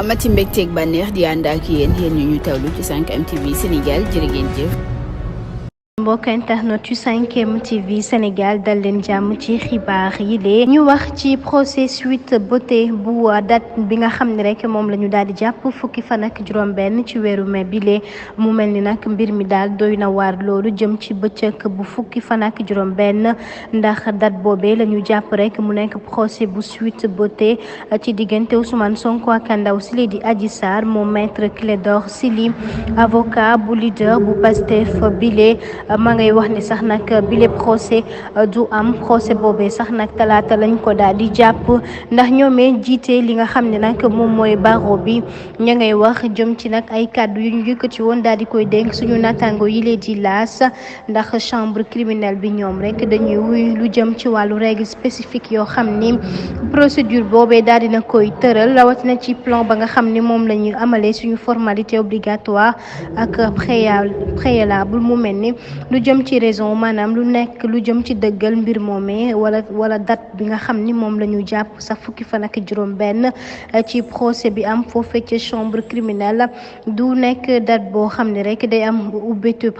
amati mbégteeg bànneex di ànd ak yéen ñu tawlu ci 5M TV Sénégal jërë ngeen jëf. mbokk internet yu 5M TV Sénégal dal leen jàmm ci xibaar yi lee ñu wax ci procès Sweet Beauté bu date bi nga xam ne rek moom la ñu daal di jàpp fukki fan ak juróom-benn ci weeru mai bi lee mu mel ni nag mbir mi daal doy na waar loolu jëm ci bëccëg bu fukki fan ak juróom-benn ndax date boobee la ñu jàpp rek mu nekk procès bu Sweet Beauté ci diggante Ousmane Sonko ak ndaw si lee di Adji Sarr moom maître Clédor Ciré avocat bu leader bu Pastef bi lee ma ngay wax ni sax nag bile procès du am procès boobee sax nag talaata lañ ko daal di jàpp ndax ñoomee jiite li nga xam ne nag moom mooy barreau bi ña ngay wax jëm ci nag ay kàddu yu ñu yëkkati woon daal di koy dénk suñu nattaango yi lee di laas ndax chambre criminelle bi ñoom rek dañuy wuy lu jëm ci wàllu règle spécifique yoo xam ni procédure boobee daal dina koy tëral rawatina ci plan ba nga xam ni moom la ñuy amalee suñu formalité obligatoire ak préalable mu mel ni lu jëm ci raison maanaam lu nekk lu jëm ci dëggal mbir moomee wala date bi nga xam ni moom la ñu jàpp sax fukki fan ak juróom-benn ci procès bi am foofee ci chambre criminelle du nekk date boo xam ne rek day am ubbetu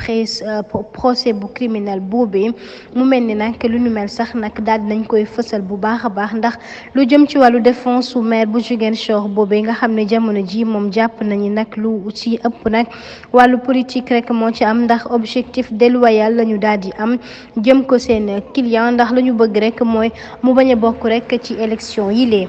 procès bu criminel boobee mu mel ni nag lu nu mel sax nag daal dinañ koy fësal bu baax a baax ndax lu jëm ci wàllu défense su maire bu Ziguinchor boobee nga xam ne jamono ji moom jàpp nañu nag lu ci ëpp nag wàllu politique rek moo ci am ndax objectif déloyal la ñu daal di am jëm ko seen client ndax la ñu bëgg rek mooy mu bañ a bokk rek ci élection yi lee